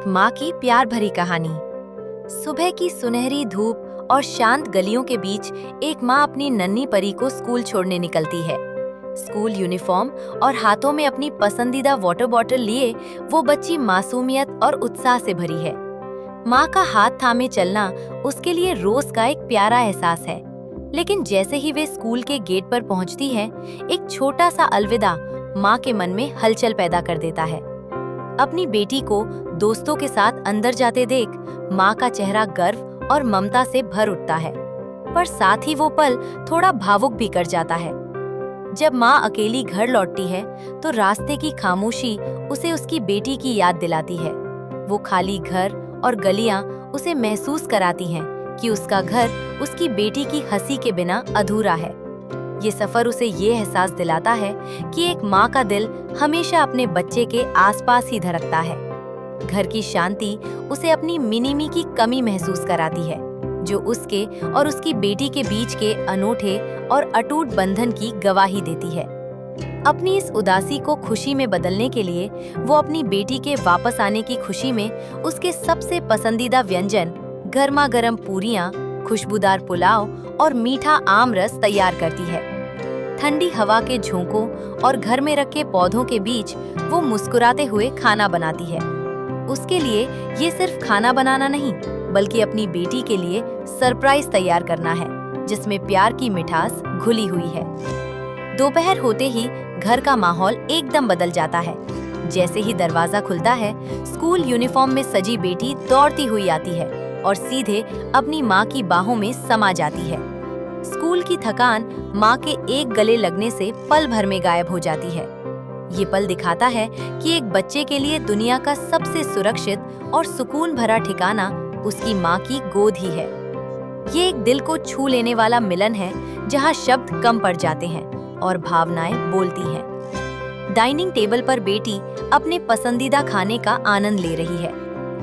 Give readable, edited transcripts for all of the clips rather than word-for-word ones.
एक माँ की प्यार भरी कहानी। सुबह की सुनहरी धूप और शांत गलियों के बीच एक माँ अपनी नन्ही परी को स्कूल छोड़ने निकलती है। स्कूल यूनिफॉर्म और हाथों में अपनी पसंदीदा वाटर बॉटल लिए वो बच्ची मासूमियत और उत्साह से भरी है। माँ का हाथ थामे चलना उसके लिए रोज का एक प्यारा एहसास है। लेकिन जैसे ही वे स्कूल के गेट पर पहुँचती है, एक छोटा सा अलविदा माँ के मन में हलचल पैदा कर देता है। अपनी बेटी को दोस्तों के साथ अंदर जाते देख माँ का चेहरा गर्व और ममता से भर उठता है, पर साथ ही वो पल थोड़ा भावुक भी कर जाता है। जब माँ अकेली घर लौटती है तो रास्ते की खामोशी उसे उसकी बेटी की याद दिलाती है। वो खाली घर और गलियां उसे महसूस कराती हैं कि उसका घर उसकी बेटी की हंसी के बिना अधूरा है। ये सफर उसे ये एहसास दिलाता है कि एक माँ का दिल हमेशा अपने बच्चे के आसपास ही धड़कता है। घर की शांति उसे अपनी मिनी की कमी महसूस कराती है, जो उसके और उसकी बेटी के बीच के अनोखे और अटूट बंधन की गवाही देती है। अपनी इस उदासी को खुशी में बदलने के लिए वो अपनी बेटी के वापस आने की खुशी में उसके सबसे पसंदीदा व्यंजन गर्मा गर्म पूरियां, खुशबूदार पुलाव और मीठा आम रस तैयार करती है। ठंडी हवा के झोंकों और घर में रखे पौधों के बीच वो मुस्कुराते हुए खाना बनाती है। उसके लिए ये सिर्फ खाना बनाना नहीं, बल्कि अपनी बेटी के लिए सरप्राइज तैयार करना है, जिसमें प्यार की मिठास घुली हुई है। दोपहर होते ही घर का माहौल एकदम बदल जाता है। जैसे ही दरवाजा खुलता है, स्कूल यूनिफॉर्म में सजी बेटी दौड़ती हुई आती है और सीधे अपनी माँ की बाहों में समा जाती है। स्कूल की थकान माँ के एक गले लगने से पल भर में गायब हो जाती है। ये पल दिखाता है कि एक बच्चे के लिए दुनिया का सबसे सुरक्षित और सुकून भरा ठिकाना उसकी माँ की गोद ही है। ये एक दिल को छू लेने वाला मिलन है, जहाँ शब्द कम पड़ जाते हैं और भावनाएं बोलती हैं। डाइनिंग टेबल पर बेटी अपने पसंदीदा खाने का आनंद ले रही है।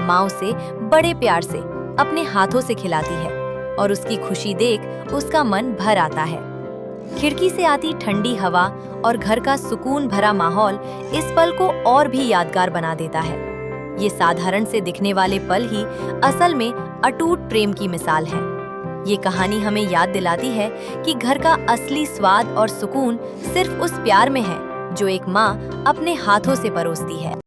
माँ उसे बड़े प्यार से अपने हाथों से खिलाती है और उसकी खुशी देख उसका मन भर आता है। खिड़की से आती ठंडी हवा और घर का सुकून भरा माहौल इस पल को और भी यादगार बना देता है। ये साधारण से दिखने वाले पल ही असल में अटूट प्रेम की मिसाल है। ये कहानी हमें याद दिलाती है कि घर का असली स्वाद और सुकून सिर्फ उस प्यार में है जो एक माँ अपने हाथों से परोसती है।